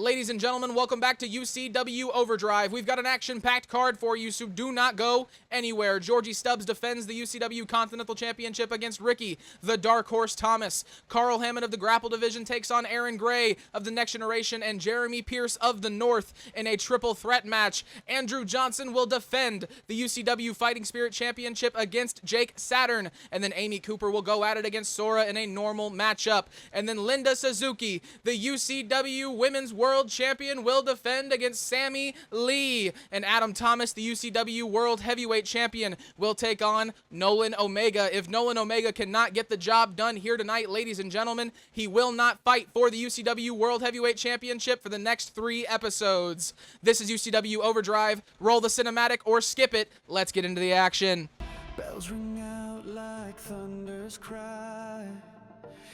ladies and gentlemen, welcome back to UCW Overdrive. We've got an action-packed card for you, so do not go anywhere. Georgie Stubbs defends the UCW Continental Championship against Ricky, the Dark Horse Thomas. Carl Hammet of the Grapple Division takes on Aaryn Gray of the Next Generation and Jeremy Pierce of the North in a triple threat match. Andrew Johnson will defend the UCW Fighting Spirit Championship against Jake Saturn, and then Amy Cooper will go at it against Sora in a normal matchup. And then Linda Suzuki, the UCW Women's World Champion, will defend against Sammy Lee. And Adam Thomas, the UCW World Heavyweight Champion, will take on Nolan Omega. If Nolan Omega cannot get the job done here tonight, ladies and gentlemen, he will not fight for the UCW World Heavyweight Championship for the next 3 episodes. This is UCW Overdrive. Roll the cinematic or skip it. Let's get into the action. Bells ring out like thunder's cry.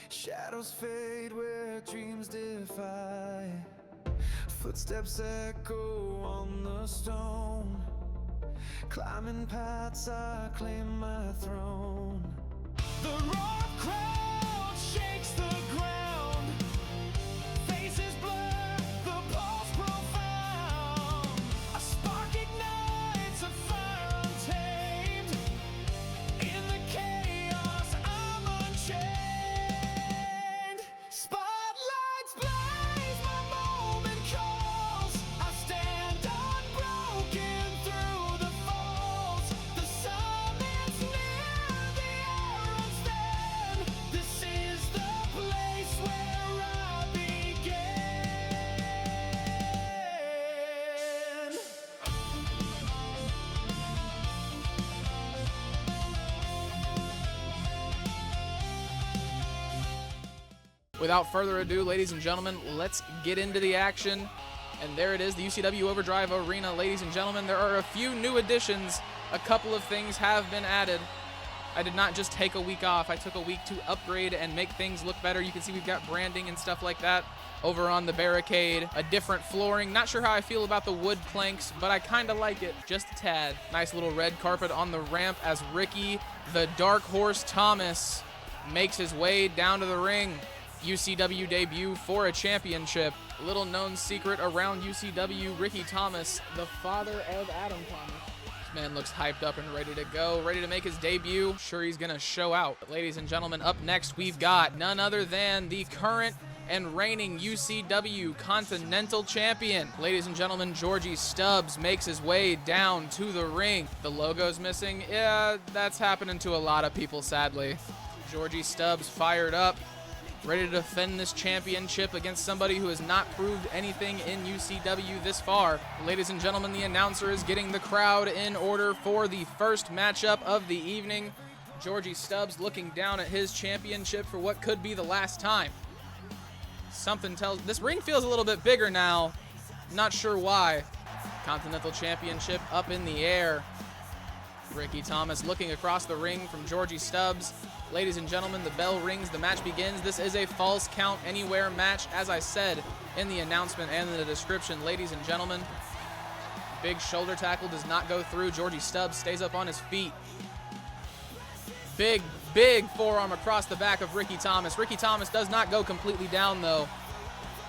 Shadows fade where dreams defy. Footsteps echo on the stone. Climbing paths, I claim my throne. The rock crowd shakes the ground. Faces blur, the pulse profound. A spark ignites a fire untamed. In the chaos, I'm unchained. Spotlights blaze, my moment calls. I stand unbroken through the falls. The summit's near, the air unstand. This is the place where I begin. Without further ado, ladies and gentlemen, let's get into the action. And there it is, the UCW Overdrive Arena. Ladies and gentlemen, there are a few new additions. A couple of things have been added. I did not just take a week off. I took a week to upgrade and make things look better. You can see we've got branding and stuff like that over on the barricade. A different flooring. Not sure how I feel about the wood planks, but I kind of like it just a tad. Nice little red carpet on the ramp as Ricky, the Dark Horse Thomas, makes his way down to the ring. UCW debut for a championship. Little known secret around UCW, Ricky Thomas, the father of Adam Thomas. This man looks hyped up and ready to go, ready to make his debut. Sure, he's gonna show out. But ladies and gentlemen, up next we've got none other than the current and reigning UCW Continental Champion. Ladies and gentlemen, Georgie Stubbs makes his way down to the ring. The logo's missing. Yeah, that's happening to a lot of people, sadly. Georgie Stubbs fired up, ready to defend this championship against somebody who has not proved anything in UCW this far. Ladies and gentlemen, the announcer is getting the crowd in order for the first matchup of the evening. Georgie Stubbs looking down at his championship for what could be the last time. Something tells... This ring feels a little bit bigger now. Not sure why. Continental Championship up in the air. Ricky Thomas looking across the ring from Georgie Stubbs. Ladies and gentlemen, the bell rings, the match begins. This is a false count anywhere match, as I said in the announcement and in the description. Ladies and gentlemen, big shoulder tackle does not go through. Georgie Stubbs stays up on his feet. Big forearm across the back of Ricky Thomas. Ricky Thomas does not go completely down, though.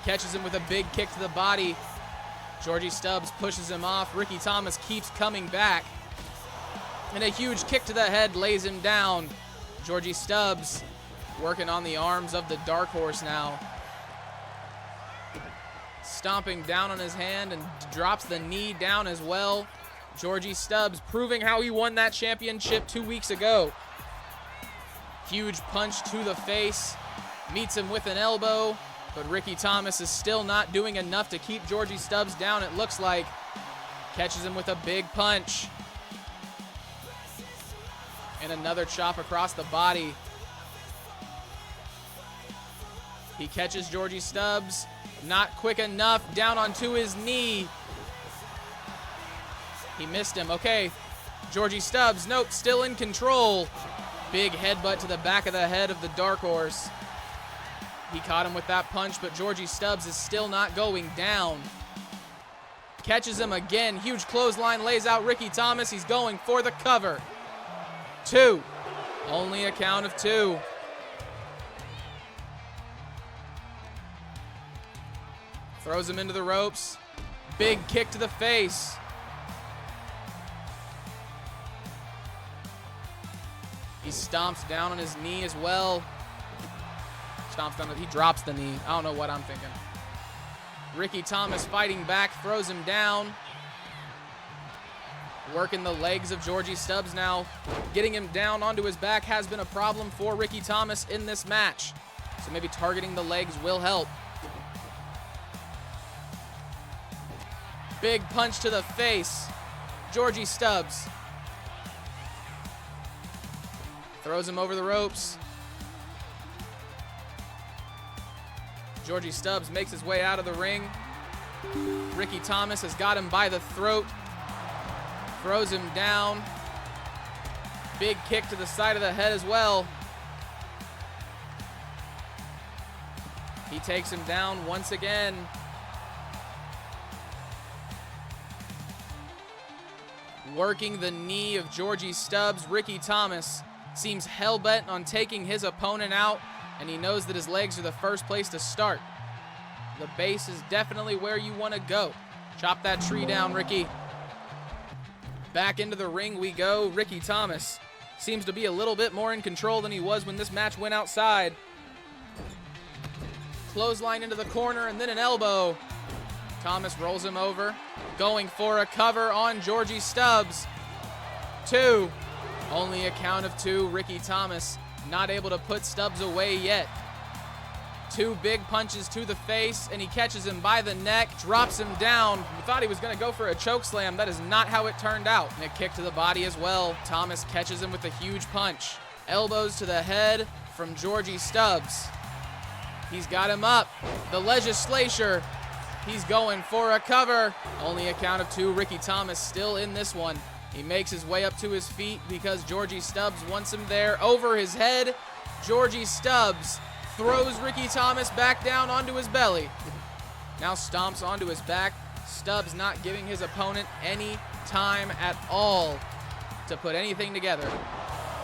Catches him with a big kick to the body. Georgie Stubbs pushes him off. Ricky Thomas keeps coming back. And a huge kick to the head lays him down. Georgie Stubbs working on the arms of the Dark Horse now. Stomping down on his hand and drops the knee down as well. Georgie Stubbs proving how he won that championship 2 weeks ago. Huge punch to the face. Meets him with an elbow. But Ricky Thomas is still not doing enough to keep Georgie Stubbs down, it looks like. Catches him with a big punch. And another chop across the body. He catches Georgie Stubbs. Not quick enough. Down onto his knee. He missed him. Okay. Georgie Stubbs, nope, still in control. Big headbutt to the back of the head of the Dark Horse. He caught him with that punch, but Georgie Stubbs is still not going down. Catches him again. Huge clothesline, lays out Ricky Thomas. He's going for the cover. 2. Only a count of 2. Throws him into the ropes. Big kick to the face. He stomps down on his knee as well. He drops the knee. I don't know what I'm thinking. Ricky Thomas fighting back, throws him down. Working the legs of Georgie Stubbs now. Getting him down onto his back has been a problem for Ricky Thomas in this match. So maybe targeting the legs will help. Big punch to the face. Georgie Stubbs. Throws him over the ropes. Georgie Stubbs makes his way out of the ring. Ricky Thomas has got him by the throat. Throws him down. Big kick to the side of the head as well. He takes him down once again. Working the knee of Georgie Stubbs, Ricky Thomas seems hell-bent on taking his opponent out, and he knows that his legs are the first place to start. The base is definitely where you want to go. Chop that tree down, Ricky. Back into the ring we go. Ricky Thomas seems to be a little bit more in control than he was when this match went outside. Clothesline into the corner and then an elbow. Thomas rolls him over. Going for a cover on Georgie Stubbs. 2. Only a count of 2. Ricky Thomas not able to put Stubbs away yet. 2 big punches to the face, and he catches him by the neck, drops him down. We thought he was going to go for a choke slam. That is not how it turned out. And a kick to the body as well. Thomas catches him with a huge punch. Elbows to the head from Georgie Stubbs. He's got him up. The legislature. He's going for a cover. Only a count of 2. Ricky Thomas still in this one. He makes his way up to his feet because Georgie Stubbs wants him there. Over his head, Georgie Stubbs throws Ricky Thomas back down onto his belly. Now stomps onto his back. Stubbs not giving his opponent any time at all to put anything together.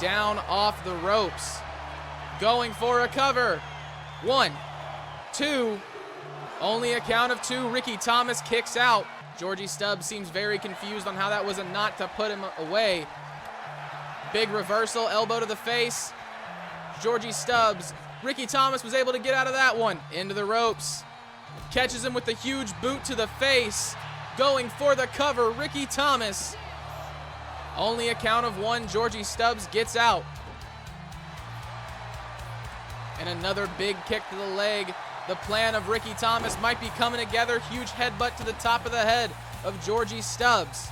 Down off the ropes. Going for a cover. 1, 2. Only a count of 2. Ricky Thomas kicks out. Georgie Stubbs seems very confused on how that was a knot to put him away. Big reversal, elbow to the face. Georgie Stubbs. Ricky Thomas was able to get out of that one. Into the ropes. Catches him with a huge boot to the face. Going for the cover, Ricky Thomas. Only a count of 1. Georgie Stubbs gets out. And another big kick to the leg. The plan of Ricky Thomas might be coming together. Huge headbutt to the top of the head of Georgie Stubbs.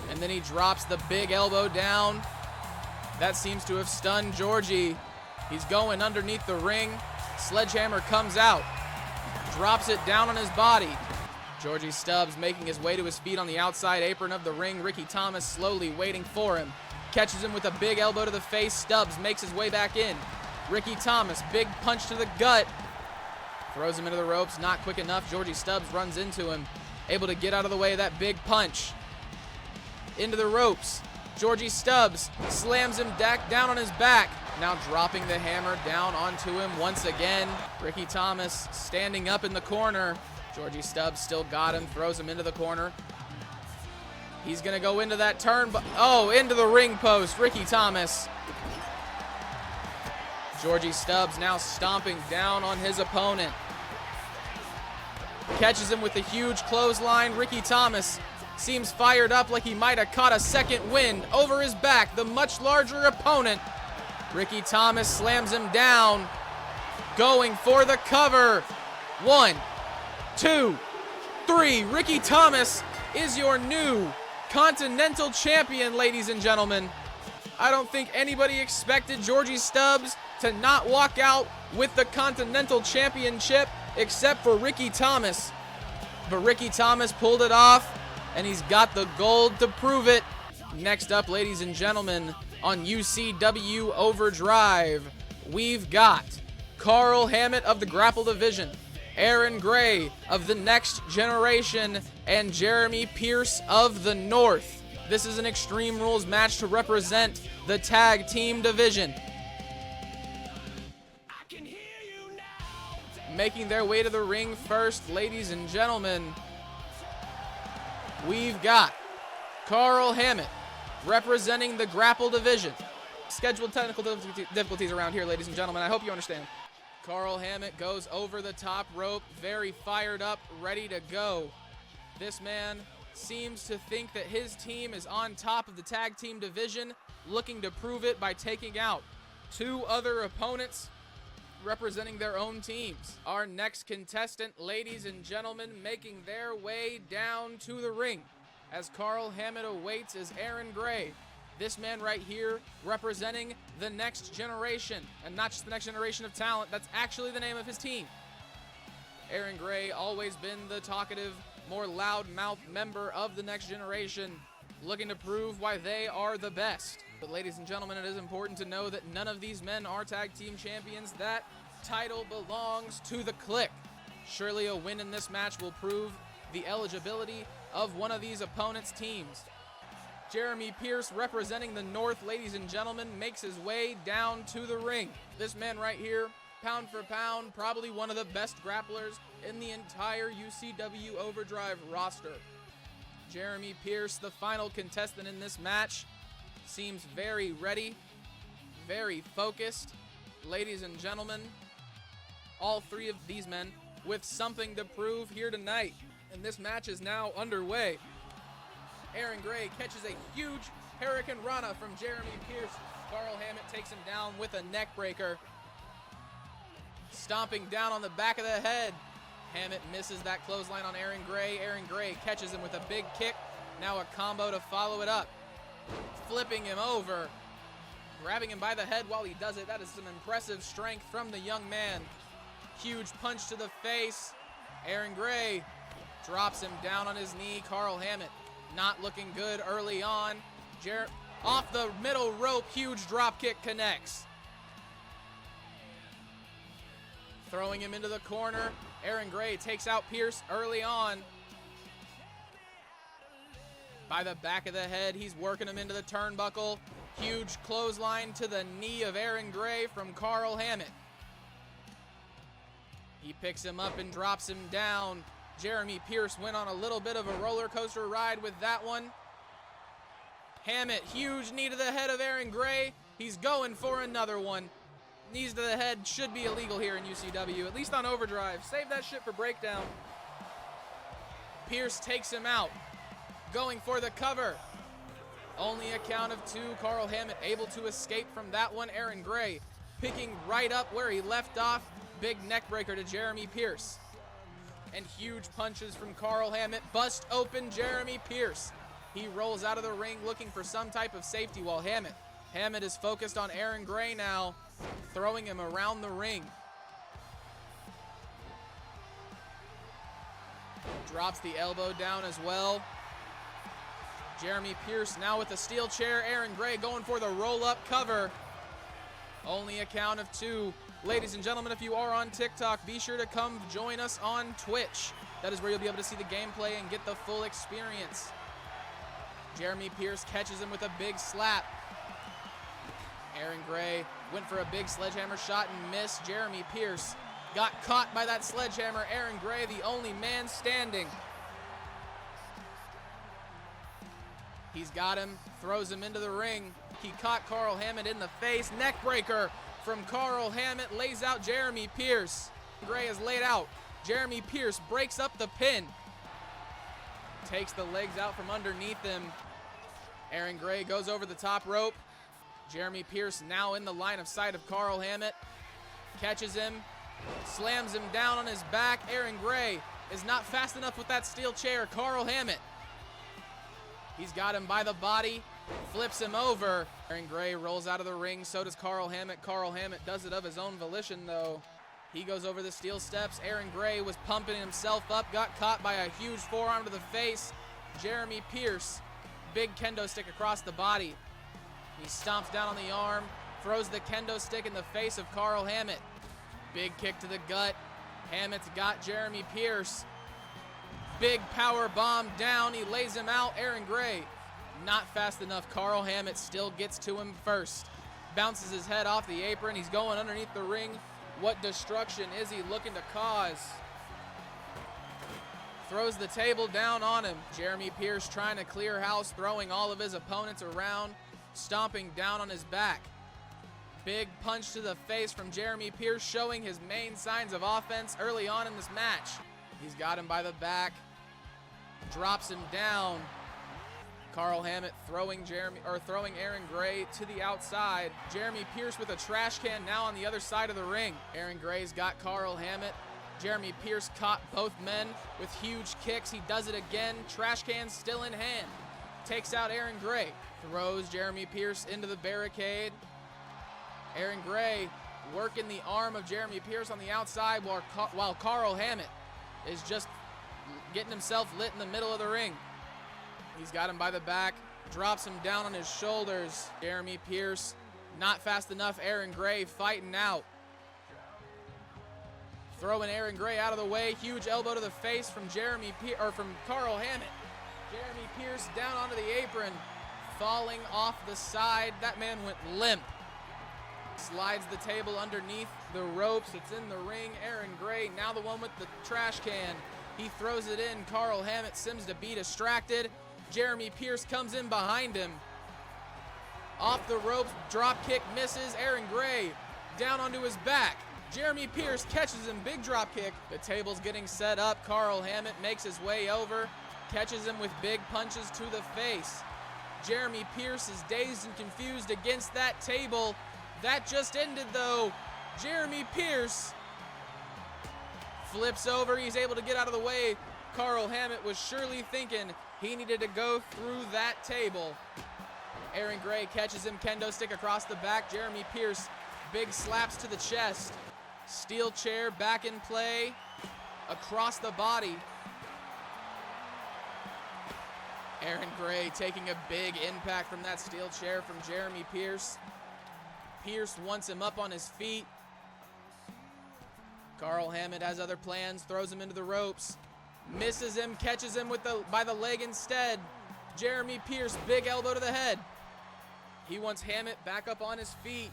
And then he drops the big elbow down. That seems to have stunned Georgie. He's going underneath the ring. Sledgehammer comes out. Drops it down on his body. Georgie Stubbs making his way to his feet on the outside apron of the ring. Ricky Thomas slowly waiting for him. Catches him with a big elbow to the face. Stubbs makes his way back in. Ricky Thomas, big punch to the gut. Throws him into the ropes, not quick enough. Georgie Stubbs runs into him. Able to get out of the way of that big punch. Into the ropes. Georgie Stubbs slams him down on his back. Now dropping the hammer down onto him once again. Ricky Thomas standing up in the corner. Georgie Stubbs still got him, throws him into the corner. He's gonna go into that turn, but into the ring post. Ricky Thomas. Georgie Stubbs now stomping down on his opponent. Catches him with a huge clothesline. Ricky Thomas seems fired up like he might have caught a second wind. Over his back, the much larger opponent. Ricky Thomas slams him down. Going for the cover. 1, 2, 3. Ricky Thomas is your new Continental Champion, ladies and gentlemen. I don't think anybody expected Georgie Stubbs to not walk out with the Continental Championship except for Ricky Thomas. But Ricky Thomas pulled it off, and he's got the gold to prove it. Next up, ladies and gentlemen, on UCW Overdrive, we've got Carl Hammet of the Grapple Division, Aaryn Gray of the Next Generation, and Jeremy Pierce of the North. This is an Extreme Rules match to represent the tag team division. Making their way to the ring first, ladies and gentlemen, we've got Carl Hammet representing the grapple division. Scheduled technical difficulties around here, ladies and gentlemen. I hope you understand. Carl Hammet goes over the top rope, very fired up, ready to go. This man seems to think that his team is on top of the tag team division, looking to prove it by taking out two other opponents representing their own teams. Our next contestant, ladies and gentlemen, making their way down to the ring as Carl Hammet awaits is Aaryn Gray. This man right here representing the next generation, and not just the next generation of talent, that's actually the name of his team. Aaryn Gray, always been the talkative, more loud-mouthed member of the next generation, looking to prove why they are the best. But ladies and gentlemen, it is important to know that none of these men are tag team champions. That title belongs to the Clique. Surely a win in this match will prove the eligibility of one of these opponents' teams. Jeremy Pierce, representing the North, ladies and gentlemen, makes his way down to the ring. This man right here, pound for pound, probably one of the best grapplers in the entire UCW Overdrive roster. Jeremy Pierce, the final contestant in this match, seems very ready, very focused. Ladies and gentlemen, all three of these men with something to prove here tonight. And this match is now underway. Aaryn Gray catches a huge Hurricane Rana from Jeremy Pierce. Carl Hammet takes him down with a neck breaker. Stomping down on the back of the head. Hammet misses that clothesline on Aaryn Gray. Aaryn Gray catches him with a big kick. Now a combo to follow it up. Flipping him over. Grabbing him by the head while he does it. That is some impressive strength from the young man. Huge punch to the face. Aaryn Gray drops him down on his knee. Carl Hammet not looking good early on. Off the middle rope, huge drop kick connects. Throwing him into the corner. Aaryn Gray takes out Pierce early on. By the back of the head, he's working him into the turnbuckle. Huge clothesline to the knee of Aaryn Gray from Carl Hammet. He picks him up and drops him down. Jeremy Pierce went on a little bit of a roller coaster ride with that one. Hammet, huge knee to the head of Aaryn Gray. He's going for another one. Knees to the head should be illegal here in UCW, at least on Overdrive. Save that shit for Breakdown. Pierce takes him out. Going for the cover. Only a count of two. Carl Hammet able to escape from that one. Aaryn Gray picking right up where he left off. Big neck breaker to Jeremy Pierce. And huge punches from Carl Hammet. Bust open Jeremy Pierce. He rolls out of the ring looking for some type of safety while Hammet is focused on Aaryn Gray now, throwing him around the ring. Drops the elbow down as well. Jeremy Pierce now with the steel chair. Aaryn Gray going for the roll-up cover. Only a count of two. Ladies and gentlemen, if you are on TikTok, be sure to come join us on Twitch. That is where you'll be able to see the gameplay and get the full experience. Jeremy Pierce catches him with a big slap. Aaryn Gray went for a big sledgehammer shot and missed. Jeremy Pierce got caught by that sledgehammer. Aaryn Gray, the only man standing. He's got him, throws him into the ring. He caught Carl Hammet in the face. Neck breaker from Carl Hammet, lays out Jeremy Pierce. Gray is laid out. Jeremy Pierce breaks up the pin. Takes the legs out from underneath him. Aaryn Gray goes over the top rope. Jeremy Pierce now in the line of sight of Carl Hammet. Catches him, slams him down on his back. Aaryn Gray is not fast enough with that steel chair. Carl Hammet, he's got him by the body, flips him over. Aaryn Gray rolls out of the ring, so does Carl Hammet. Carl Hammet does it of his own volition though. He goes over the steel steps. Aaryn Gray was pumping himself up, got caught by a huge forearm to the face. Jeremy Pierce, big kendo stick across the body. He stomps down on the arm, throws the kendo stick in the face of Carl Hammet. Big kick to the gut. Hammet's got Jeremy Pierce. Big power bomb down. He lays him out. Aaryn Gray not fast enough. Carl Hammet still gets to him first. Bounces his head off the apron. He's going underneath the ring What destruction is he looking to cause? Throws the table down on him. Jeremy Pierce trying to clear house, throwing all of his opponents around, stomping down on his back. Big punch to the face from Jeremy Pierce, showing his main signs of offense early on in this match. He's got him by the back, drops him down. Carl Hammet throwing Aaryn Gray to the outside. Jeremy Pierce with a trash can now on the other side of the ring. Aaryn Gray's got Carl Hammet. Jeremy Pierce caught both men with huge kicks. He does it again. Trash can still in hand. Takes out Aaryn Gray. Throws Jeremy Pierce into the barricade. Aaryn Gray working the arm of Jeremy Pierce on the outside while Carl Hammet is just getting himself lit in the middle of the ring. He's got him by the back, drops him down on his shoulders. Jeremy Pierce not fast enough. Aaryn Gray fighting out. Throwing Aaryn Gray out of the way. Huge elbow to the face from Carl Hammet. Jeremy Pierce down onto the apron, falling off the side. That man went limp. Slides the table underneath the ropes. It's in the ring. Aaryn Gray, now the one with the trash can. He throws it in. Carl Hammet seems to be distracted. Jeremy Pierce comes in behind him. Off the ropes, drop kick misses. Aaryn Gray down onto his back. Jeremy Pierce catches him, big drop kick. The table's getting set up. Carl Hammet makes his way over, catches him with big punches to the face. Jeremy Pierce is dazed and confused against that table. That just ended though. Jeremy Pierce flips over. He's able to get out of the way. Carl Hammet was surely thinking he needed to go through that table. Aaryn Gray catches him, kendo stick across the back. Jeremy Pierce, big slaps to the chest. Steel chair back in play, across the body. Aaryn Gray taking a big impact from that steel chair from Jeremy Pierce. Pierce wants him up on his feet. Carl Hammet has other plans, throws him into the ropes. Misses him, catches him by the leg instead. Jeremy Pierce, big elbow to the head. He wants Hammet back up on his feet.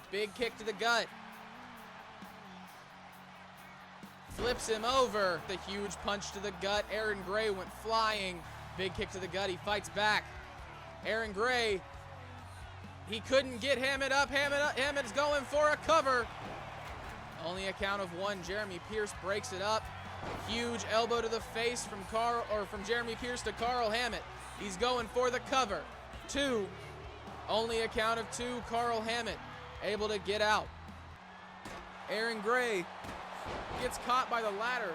Big kick to the gut. Flips him over. The huge punch to the gut. Aaryn Gray went flying. Big kick to the gut. He fights back. Aaryn Gray, he couldn't get Hammet up. Hammet's going for a cover. Only a count of one. Jeremy Pierce breaks it up. Huge elbow to the face from Jeremy Pierce to Carl Hammet. He's going for the cover. Two. Only a count of two. Carl Hammet able to get out. Aaryn Gray gets caught by the ladder.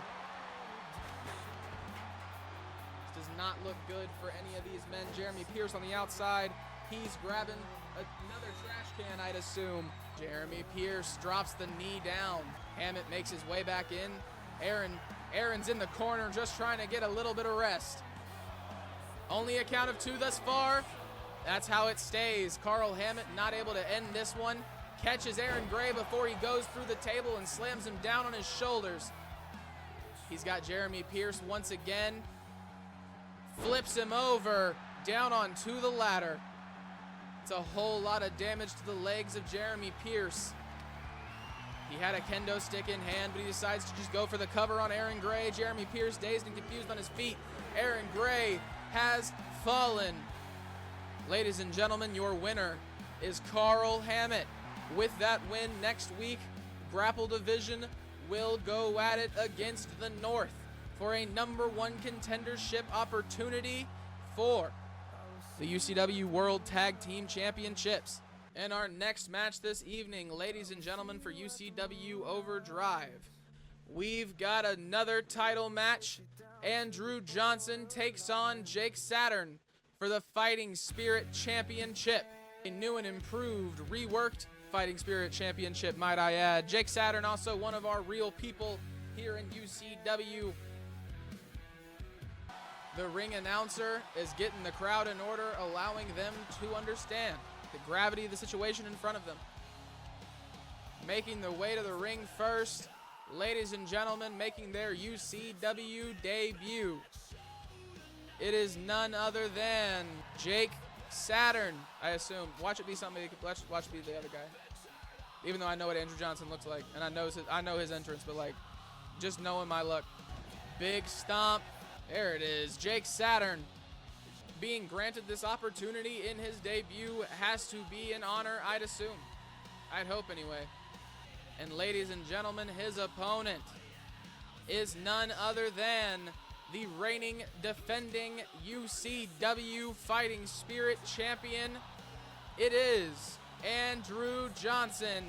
This does not look good for any of these men. Jeremy Pierce on the outside. He's grabbing another trash can, I'd assume. Jeremy Pierce drops the knee down. Hammet makes his way back in. Aaron's in the corner just trying to get a little bit of rest. Only a count of two thus far. That's how it stays. Carl Hammet not able to end this one. Catches Aaryn Gray before he goes through the table and slams him down on his shoulders. He's got Jeremy Pierce once again. Flips him over, down onto the ladder. It's a whole lot of damage to the legs of Jeremy Pierce. He had a kendo stick in hand, but he decides to just go for the cover on Aaryn Gray. Jeremy Pierce dazed and confused on his feet. Aaryn Gray has fallen. Ladies and gentlemen, your winner is Carl Hammet. With that win next week, Grapple Division will go at it against the North for a #1 contendership opportunity for the UCW World Tag Team Championships. And our next match this evening, ladies and gentlemen, for UCW Overdrive, we've got another title match. Andrew Johnson takes on Jake Saturn for the Fighting Spirit Championship. A new and improved, reworked Fighting Spirit Championship, might I add. Jake Saturn, also one of our real people here in UCW. The ring announcer is getting the crowd in order, allowing them to understand the gravity of the situation in front of them. Making their way to the ring first, ladies and gentlemen, making their UCW debut. It is none other than Jake Saturn, I assume. Watch it be somebody, watch it be the other guy. Even though I know what Andrew Johnson looks like, and I know his entrance, but like, just knowing my luck. Big stomp. There it is. Jake Saturn being granted this opportunity in his debut has to be an honor, I'd assume. I'd hope anyway. And ladies and gentlemen, his opponent is none other than the reigning, defending UCW Fighting Spirit champion. It is Andrew Johnson.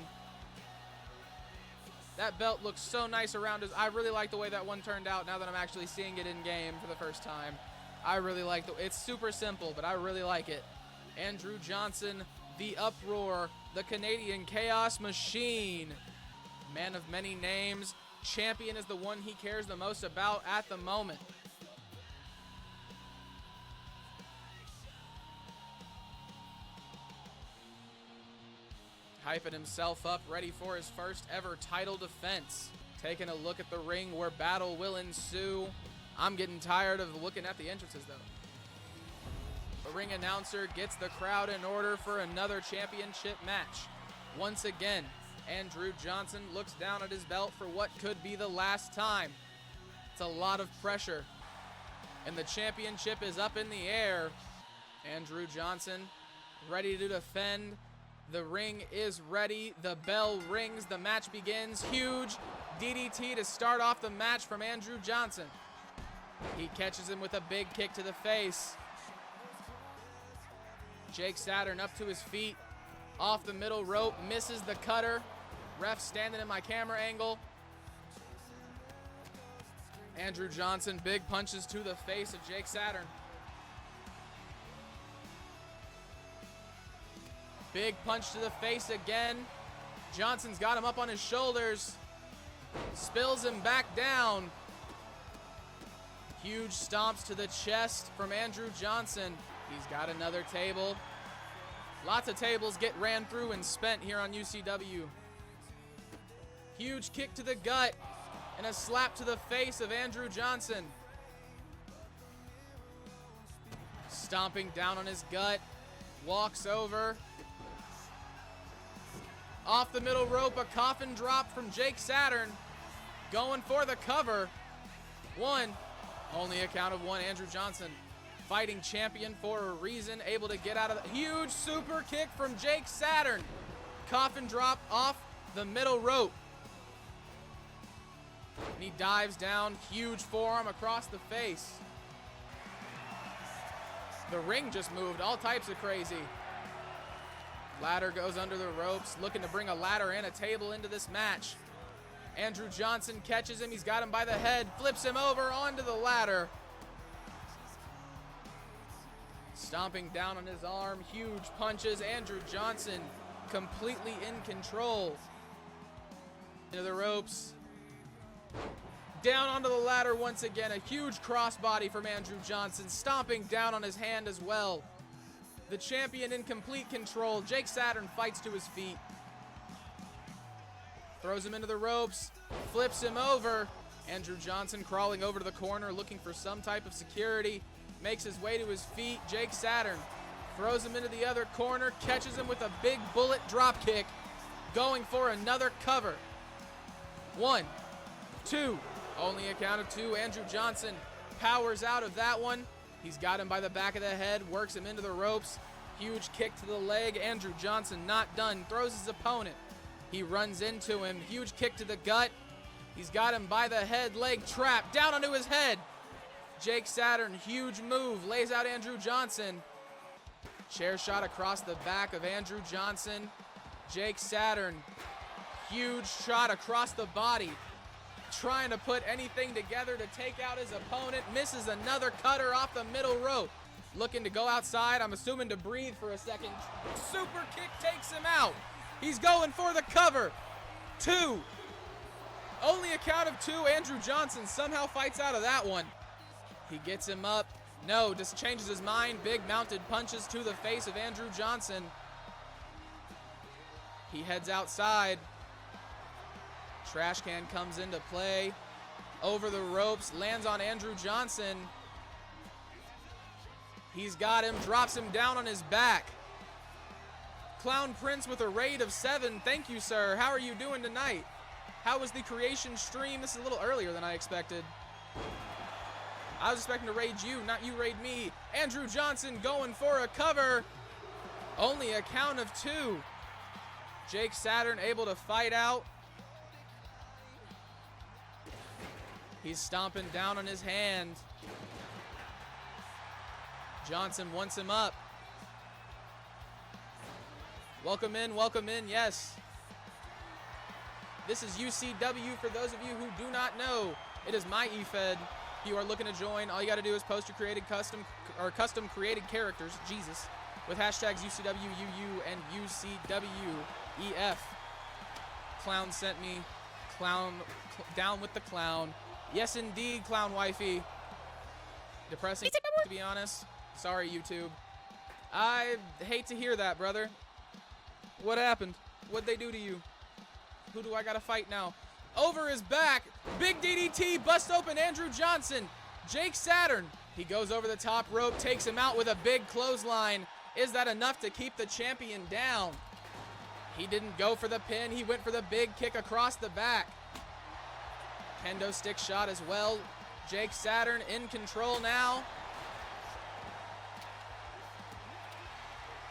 That belt looks so nice around his. I really like the way that one turned out now that I'm actually seeing it in game for the first time. I really like it's super simple, but I really like it. Andrew Johnson, the Uproar, the Canadian Chaos Machine. Man of many names. Champion is the one he cares the most about at the moment. Hyping himself up, ready for his first ever title defense. Taking a look at the ring where battle will ensue. I'm getting tired of looking at the entrances though. The ring announcer gets the crowd in order for another championship match. Once again, Andrew Johnson looks down at his belt for what could be the last time. It's a lot of pressure. And the championship is up in the air. Andrew Johnson ready to defend. The ring is ready. The bell rings. The match begins. Huge DDT to start off the match from Andrew Johnson. He catches him with a big kick to the face. Jake Saturn up to his feet. Off the middle rope. Misses the cutter. Ref standing in my camera angle. Andrew Johnson, big punches to the face of Jake Saturn. Big punch to the face again. Johnson's got him up on his shoulders. Spills him back down. Huge stomps to the chest from Andrew Johnson. He's got another table. Lots of tables get ran through and spent here on UCW. Huge kick to the gut and a slap to the face of Andrew Johnson. Stomping down on his gut. Walks over. Off the middle rope, a coffin drop from Jake Saturn. Going for the cover. One. Only a count of one. Andrew Johnson, fighting champion for a reason, able to get out of the huge super kick from Jake Saturn. Coffin drop off the middle rope. And he dives down, huge forearm across the face. The ring just moved, all types of crazy. Ladder goes under the ropes, looking to bring a ladder and a table into this match. Andrew Johnson catches him, he's got him by the head, flips him over onto the ladder. Stomping down on his arm, huge punches. Andrew Johnson completely in control. Into the ropes. Down onto the ladder once again. A huge crossbody from Andrew Johnson. Stomping down on his hand as well. The champion in complete control. Jake Saturn fights to his feet. Throws him into the ropes. Flips him over. Andrew Johnson crawling over to the corner looking for some type of security. Makes his way to his feet. Jake Saturn throws him into the other corner. Catches him with a big bullet drop kick. Going for another cover. 1, 2. Only a count of 2. Andrew Johnson powers out of that one. He's got him by the back of the head. Works him into the ropes. Huge kick to the leg. Andrew Johnson not done. Throws his opponent. He runs into him. Huge kick to the gut. He's got him by the head. Leg trap. Down onto his head. Jake Saturn, huge move. Lays out Andrew Johnson. Chair shot across the back of Andrew Johnson. Jake Saturn, huge shot across the body. Trying to put anything together to take out his opponent. Misses another cutter off the middle rope. Looking to go outside, I'm assuming to breathe for a second. Super kick takes him out. He's going for the cover. 2. Only a count of 2. Andrew Johnson somehow fights out of that one. He gets him up. No, just changes his mind. Big mounted punches to the face of Andrew Johnson. He heads outside. Trash can comes into play. Over the ropes, lands on Andrew Johnson. He's got him, drops him down on his back. Clown Prince with a raid of 7. Thank you, sir. How are you doing tonight? How was the creation stream? This is a little earlier than I expected. I was expecting to raid you, not you raid me. Andrew Johnson going for a cover. Only a count of 2. Jake Saturn able to fight out. He's stomping down on his hand. Johnson wants him up. Welcome in, yes. This is UCW for those of you who do not know. It is my eFed. If you are looking to join, all you got to do is post your custom created characters, Jesus, with hashtags UCWUU and UCWEF. Clown sent me. Down with the clown. Yes, indeed, clown wifey. Depressing, to be honest. Sorry, YouTube. I hate to hear that, brother. What happened? What'd they do to you? Who do I gotta fight now? Over his back. Big DDT. Bust open Andrew Johnson. Jake Saturn. He goes over the top rope. Takes him out with a big clothesline. Is that enough to keep the champion down? He didn't go for the pin. He went for the big kick across the back. Kendo stick shot as well. Jake Saturn in control now.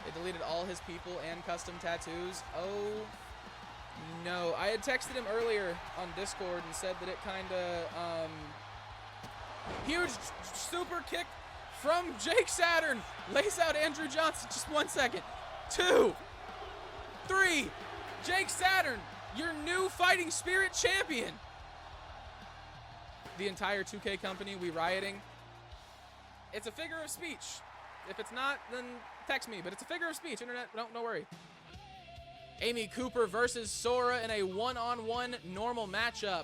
They deleted all his people and custom tattoos. Oh, no. I had texted him earlier on Discord and said that it kind of, huge super kick from Jake Saturn. Lays out Andrew Johnson. Just 1 second. 2, 3. Jake Saturn, your new Fighting Spirit champion. The entire 2K company, we rioting. It's a figure of speech. If it's not, then text me, but it's a figure of speech. Internet, don't worry. Amy Cooper versus Sora in a one-on-one normal matchup.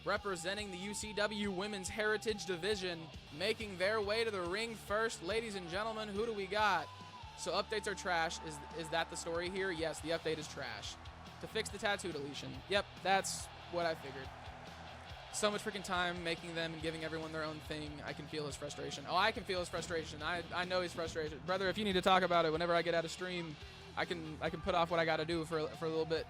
Representing the UCW Women's Heritage Division. Making their way to the ring first. Ladies and gentlemen, who do we got? So updates are trash. Is that the story here? Yes, the update is trash. To fix the tattoo deletion. Yep, that's what I figured. So much freaking time making them and giving everyone their own thing. I can feel his frustration. Oh, I can feel his frustration. I know he's frustrated. Brother, if you need to talk about it whenever I get out of stream, I can put off what I got to do for a little bit.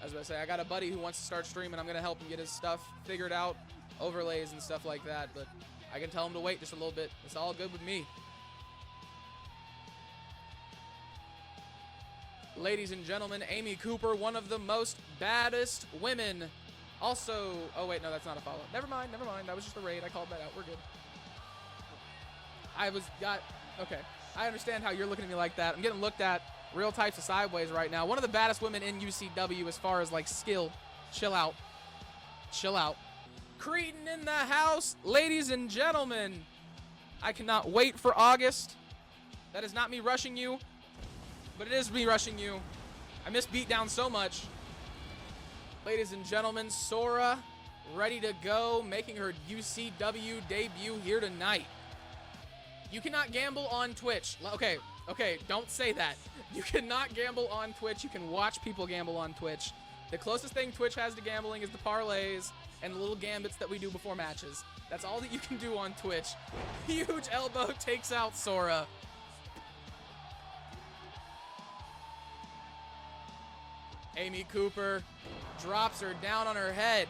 As I say, I got a buddy who wants to start streaming. I'm going to help him get his stuff figured out, overlays and stuff like that. But I can tell him to wait just a little bit. It's all good with me. Ladies and gentlemen, Amy Cooper, one of the most baddest women. Also, oh wait, no, that's not a follow. Never mind. That was just a raid. I called that out. We're good. Okay. I understand how you're looking at me like that. I'm getting looked at real types of sideways right now. One of the baddest women in UCW as far as like skill. Chill out. Cretin in the house. Ladies and gentlemen, I cannot wait for August. That is not me rushing you. But it is me rushing you. I miss Beatdown so much. Ladies and gentlemen, Sora ready to go, making her UCW debut here tonight. You cannot gamble on Twitch. Okay, don't say that. You cannot gamble on Twitch. You can watch people gamble on Twitch. The closest thing Twitch has to gambling is the parlays and the little gambits that we do before matches. That's all that you can do on Twitch. Huge elbow takes out Sora. Amy Cooper drops her down on her head.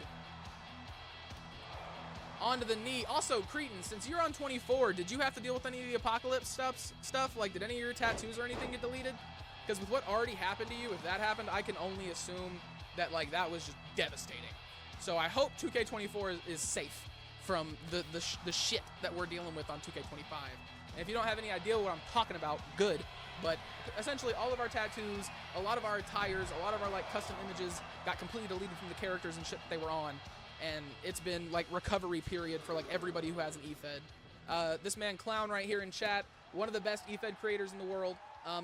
Onto the knee. Also, Cretin, since you're on 24, did you have to deal with any of the Apocalypse stuff? Like, did any of your tattoos or anything get deleted? Because with what already happened to you, if that happened, I can only assume that, like, that was just devastating. So I hope 2K24 is safe from the shit that we're dealing with on 2K25. And if you don't have any idea what I'm talking about, good. But essentially all of our tattoos, a lot of our attires, a lot of our like custom images got completely deleted from the characters and shit that they were on. And it's been like recovery period for like everybody who has an eFed. This man Clown right here in chat, one of the best eFed creators in the world.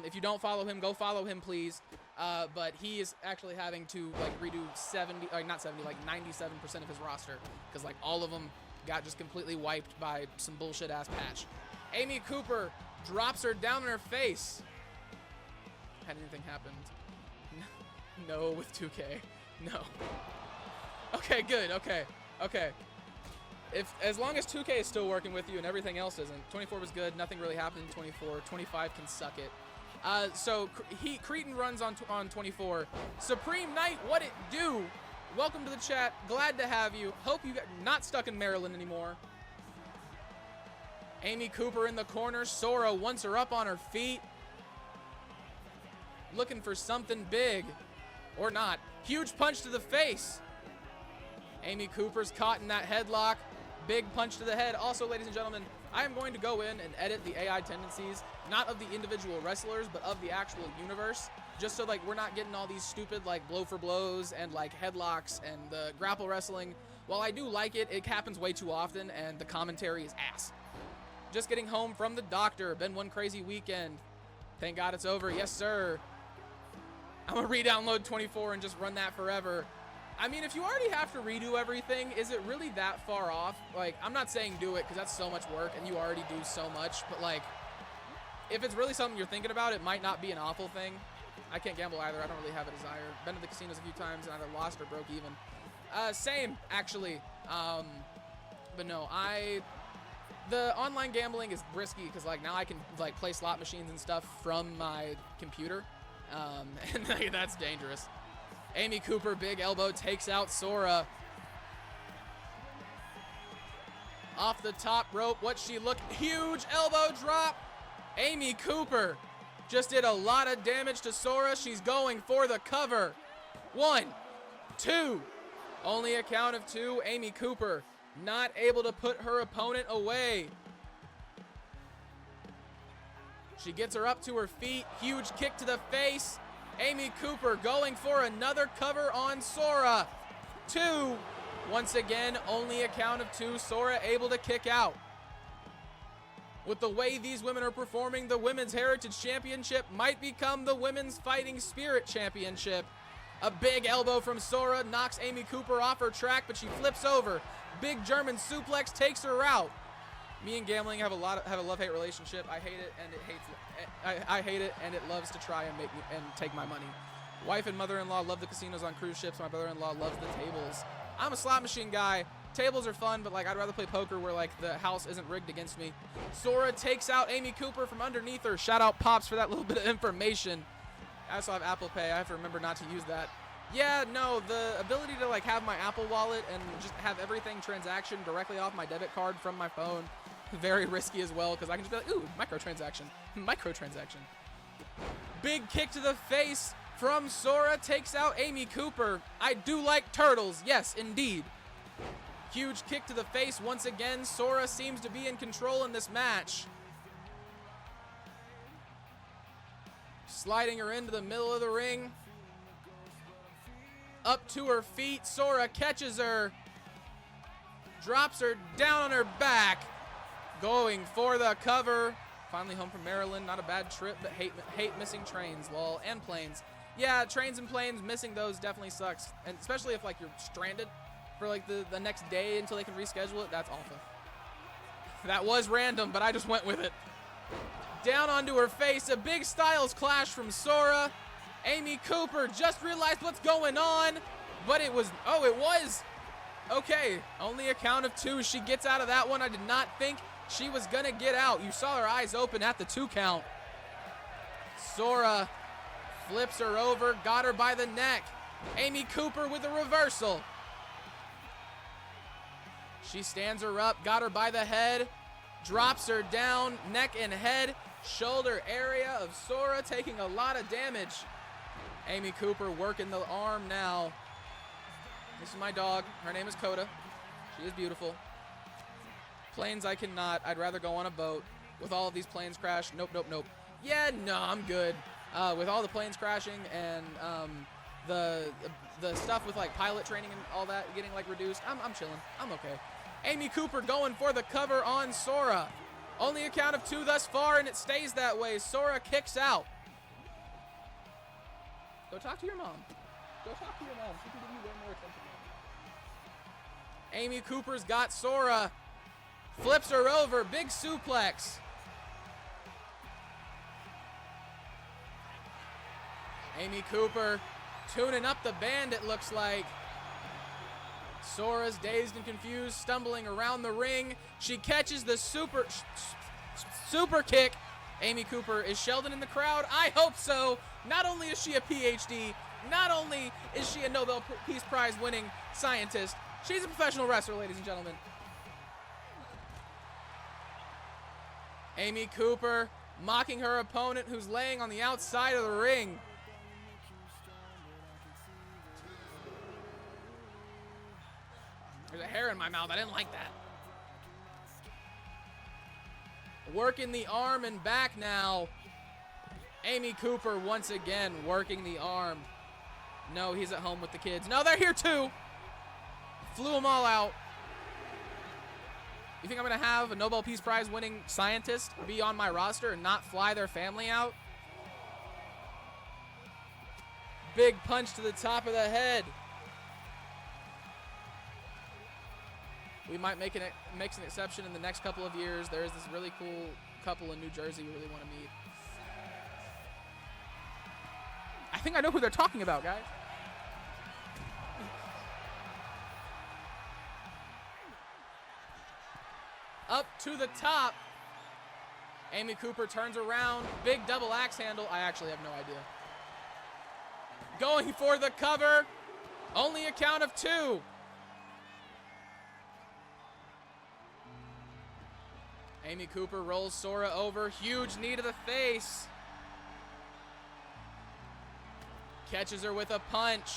If you don't follow him, go follow him, please. But he is actually having to like redo 97% of his roster because like all of them got just completely wiped by some bullshit ass patch. Amy Cooper drops her down on her face. Had anything happened? No, with 2K. No. Okay, good. Okay. as long as 2K is still working with you and everything else isn't. 24 was good. Nothing really happened in 24. 25 can suck it. So Cretan runs on 24. Supreme Knight, what it do? Welcome to the chat. Glad to have you. Hope you got not stuck in Maryland anymore. Amy Cooper in the corner. Sora wants her up on her feet. Looking for something big. Or not. Huge punch to the face. Amy Cooper's caught in that headlock. Big punch to the head. Also, ladies and gentlemen, I am going to go in and edit the AI tendencies, not of the individual wrestlers, but of the actual universe, just so like we're not getting all these stupid like blow for blows and like headlocks and the grapple wrestling. While I do like it, it happens way too often and the commentary is ass. Just getting home from the doctor. Been one crazy weekend. Thank God it's over. Yes, sir. I'm gonna re-download 24 and just run that forever. I mean, if you already have to redo everything, is it really that far off? Like, I'm not saying do it because that's so much work and you already do so much, but like, if it's really something you're thinking about, it might not be an awful thing. I can't gamble either. I don't really have a desire. Been to the casinos a few times and either lost or broke even. Same, actually. But no, the online gambling is risky because like now I can like play slot machines and stuff from my computer. And that's dangerous. Amy Cooper, big elbow, takes out Sora. Off the top rope, what's she look? Huge elbow drop. Amy Cooper just did a lot of damage to Sora. She's going for the cover. 1, 2. Only a count of 2. Amy Cooper not able to put her opponent away. She gets her up to her feet. Huge kick to the face. Amy Cooper going for another cover on Sora. 2. Once again, only a count of 2. Sora able to kick out. With the way these women are performing, the Women's Heritage Championship might become the Women's Fighting Spirit Championship. A big elbow from Sora knocks Amy Cooper off her track, but she flips over. Big German suplex takes her out. Me and gambling have a love-hate relationship. I hate it and it hates. I hate it and it loves to try and make me and take my money. Wife and mother-in-law love the casinos on cruise ships. My brother-in-law loves the tables. I'm a slot machine guy. Tables are fun, but like I'd rather play poker where like the house isn't rigged against me. Sora takes out Amy Cooper from underneath her. Shout out Pops for that little bit of information. I also have Apple Pay. I have to remember not to use that. Yeah, no, the ability to like have my Apple Wallet and just have everything transaction directly off my debit card from my phone. Very risky as well because I can just be like, ooh, microtransaction. Microtransaction. Big kick to the face from Sora takes out Amy Cooper. I do like turtles. Yes, indeed. Huge kick to the face once again. Sora seems to be in control in this match. Sliding her into the middle of the ring. Up to her feet. Sora catches her. Drops her down on her back. Going for the cover. Finally home from Maryland. Not a bad trip, but hate missing trains, lol, and planes. Yeah, trains and planes, missing those definitely sucks. And especially if like you're stranded for like the next day until they can reschedule it. That's awful. That was random, but I just went with it. Down onto her face. A big Styles clash from Sora. Amy Cooper just realized what's going on. But it was, oh, it was. Okay, only a count of 2. She gets out of that one. I did not think she was going to get out. You saw her eyes open at the 2 count. Sora flips her over, got her by the neck. Amy Cooper with a reversal. She stands her up, got her by the head, drops her down, neck and head, shoulder area of Sora taking a lot of damage. Amy Cooper working the arm now. This is my dog. Her name is Coda. She is beautiful. Planes I cannot. I'd rather go on a boat. With all of these planes crash. Nope, nope, nope. Yeah, no, I'm good. With all the planes crashing and the stuff with like pilot training and all that getting like reduced, I'm chilling. I'm okay. Amy Cooper going for the cover on Sora. Only a count of 2 thus far, and it stays that way. Sora kicks out. Go talk to your mom. Go talk to your mom. She can give you way more attention. Amy Cooper's got Sora. Flips her over. Big suplex. Amy Cooper tuning up the band, it looks like. Sora's dazed and confused, stumbling around the ring. She catches the super kick. Amy Cooper, is Sheldon in the crowd? I hope so. Not only is she a PhD, not only is she a Nobel Peace Prize winning scientist, she's a professional wrestler, ladies and gentlemen. Amy Cooper mocking her opponent who's laying on the outside of the ring. There's a hair in my mouth. I didn't like that. Working the arm and back now. Amy Cooper once again working the arm. No, he's at home with the kids. No, they're here too. Flew them all out. You think I'm going to have a Nobel Peace Prize winning scientist be on my roster and not fly their family out? Big punch to the top of the head. We might make an exception in the next couple of years. There is this really cool couple in New Jersey we really want to meet. I think I know who they're talking about, guys. Up to the top. Amy Cooper turns around. Big double axe handle. I actually have no idea. Going for the cover. Only a count of 2. Amy Cooper rolls Sora over. Huge knee to the face. Catches her with a punch.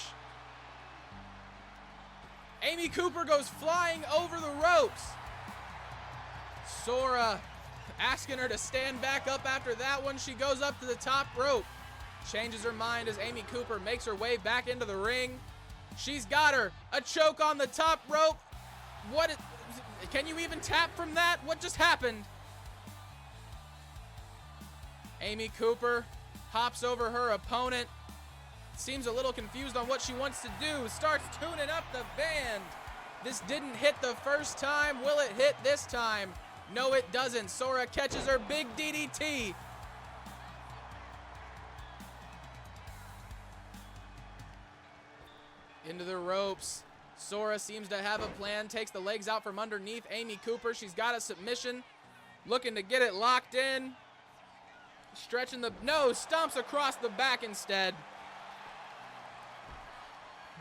Amy Cooper goes flying over the ropes. Sora asking her to stand back up after that one. She goes up to the top rope. Changes her mind as Amy Cooper makes her way back into the ring. She's got her. A choke on the top rope. Can you even tap from that? What just happened? Amy Cooper hops over her opponent. Seems a little confused on what she wants to do. Starts tuning up the band. This didn't hit the first time. Will it hit this time? No, it doesn't. Sora catches her big DDT. Into the ropes. Sora seems to have a plan. Takes the legs out from underneath Amy Cooper. She's got a submission. Looking to get it locked in. Stretching the... No, stomps across the back instead.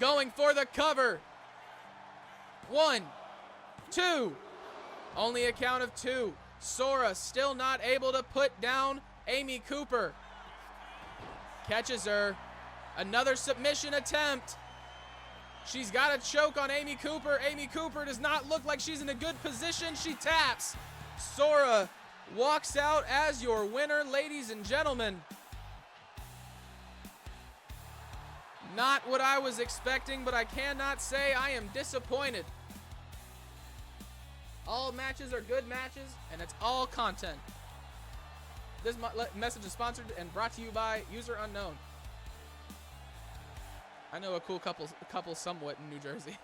Going for the cover. 1, 2. Only a count of 2. Sora still not able to put down Amy Cooper. Catches her. Another submission attempt. She's got a choke on Amy Cooper. Amy Cooper does not look like she's in a good position. She taps. Sora walks out as your winner, ladies and gentlemen. Not what I was expecting, but I cannot say I am disappointed. All matches are good matches, and it's all content. This message is sponsored and brought to you by User Unknown. I know a cool couple somewhat in New Jersey.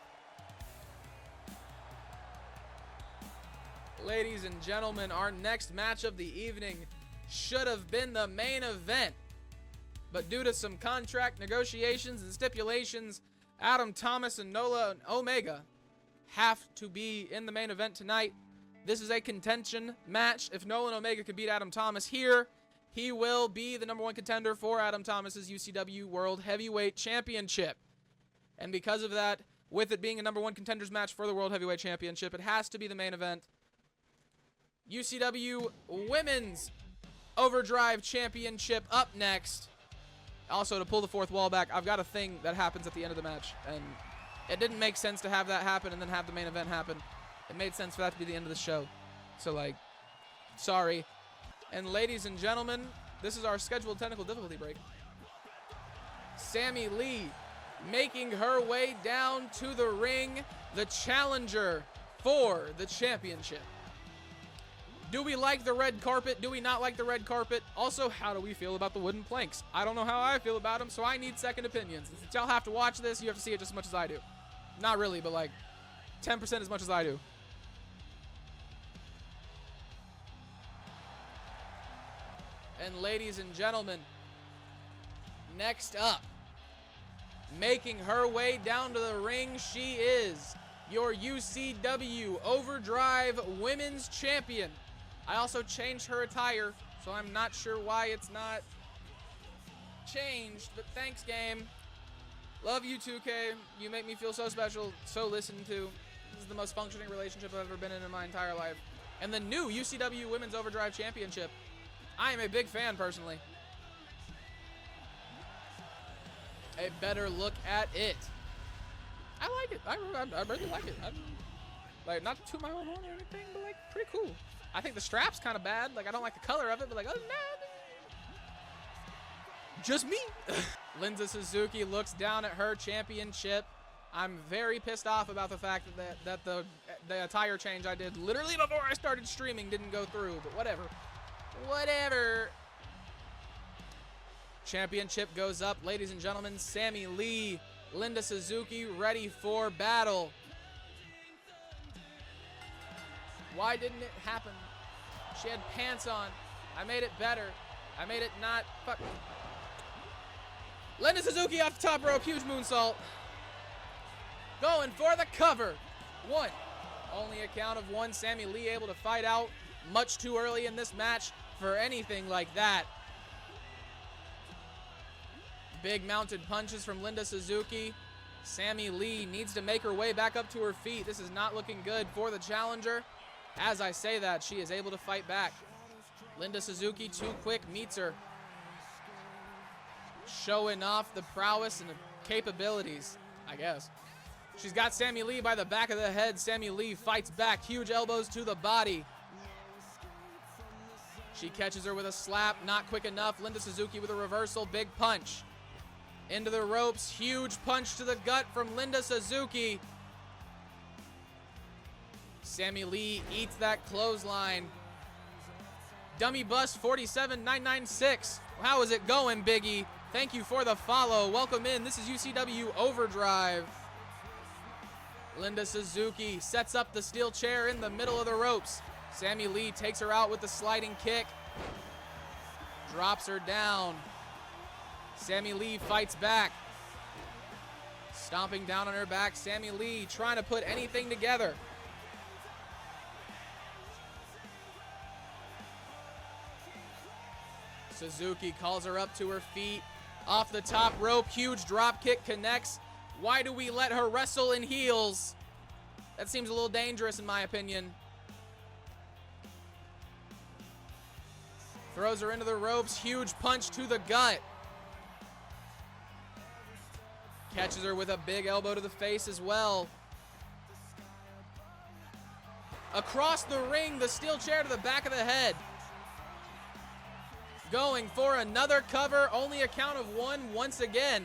Ladies and gentlemen, our next match of the evening should have been the main event. But due to some contract negotiations and stipulations, Adam Thomas and Nolan Omega have to be in the main event tonight. This is a contention match. If Nolan Omega can beat Adam Thomas here, he will be the #1 contender for Adam Thomas's UCW World Heavyweight Championship. And because of that, with it being a #1 contenders match for the World Heavyweight Championship, it has to be the main event. UCW Women's Overdrive Championship up next. Also, to pull the fourth wall back, I've got a thing that happens at the end of the match, and it didn't make sense to have that happen and then have the main event happen. It made sense for that to be the end of the show. So, sorry. And ladies and gentlemen, this is our scheduled technical difficulty break. Sammy Lee making her way down to the ring, the challenger for the championship. Do we like the red carpet? Do we not like the red carpet? Also, how do we feel about the wooden planks? I don't know how I feel about them, so I need second opinions. If y'all have to watch this, you have to see it just as much as I do. Not really, but 10% as much as I do. And ladies and gentlemen, next up, making her way down to the ring, she is your UCW Overdrive Women's Champion. I also changed her attire, so I'm not sure why it's not changed, but thanks, game. Love you, 2K. You make me feel so special, so listened to. This is the most functioning relationship I've ever been in my entire life. And the new UCW Women's Overdrive Championship. I am a big fan, personally. A better look at it. I like it. I really like it. Like, not to my own horn or anything, but like, pretty cool. I think the strap's kind of bad. Like, I don't like the color of it, but like, other than that, just me. Linda Suzuki looks down at her championship. I'm very pissed off about the fact that the attire change I did literally before I started streaming didn't go through, but whatever. Whatever. Championship goes up, ladies and gentlemen. Sammy Lee, Linda Suzuki ready for battle. Why didn't it happen? She had pants on. I made it better. I made it not fuck. Linda Suzuki off the top rope, huge moonsault. Going for the cover. One. Only a count of one. Sammy Lee able to fight out much too early in this match for anything like that. Big mounted punches from Linda Suzuki. Sammy Lee needs to make her way back up to her feet. This is not looking good for the challenger. As I say that, she is able to fight back. Linda Suzuki, too quick, meets her. Showing off the prowess and the capabilities, I guess. She's got Sammy Lee by the back of the head. Sammy Lee fights back. Huge elbows to the body. She catches her with a slap. Not quick enough. Linda Suzuki with a reversal. Big punch. Into the ropes. Huge punch to the gut from Linda Suzuki. Sammy Lee eats that clothesline. Dummy bust 47996. How is it going, Biggie? Thank you for the follow. Welcome in. This is UCW Overdrive. Linda Suzuki sets up the steel chair in the middle of the ropes. Sammy Lee takes her out with the sliding kick. Drops her down. Sammy Lee fights back. Stomping down on her back. Sammy Lee trying to put anything together. Suzuki calls her up to her feet. Off the top rope, huge drop kick connects. Why do we let her wrestle in heels? That seems a little dangerous in my opinion. Throws her into the ropes, huge punch to the gut. Catches her with a big elbow to the face as well. Across the ring, the steel chair to the back of the head. Going for another cover, only a count of one once again.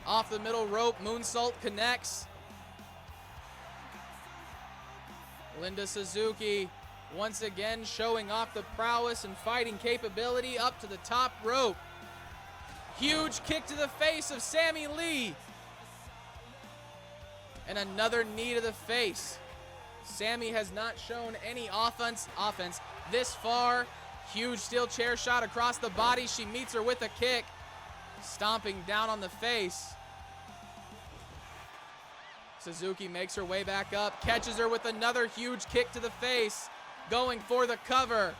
Off the middle rope, moonsault connects. Linda Suzuki once again showing off the prowess and fighting capability up to the top rope. Huge kick to the face of Sammy Lee. And another knee to the face. Sammy has not shown any offense this far. Huge steel chair shot across the body. She meets her with a kick. Stomping down on the face. Suzuki makes her way back up. Catches her with another huge kick to the face. Going for the cover.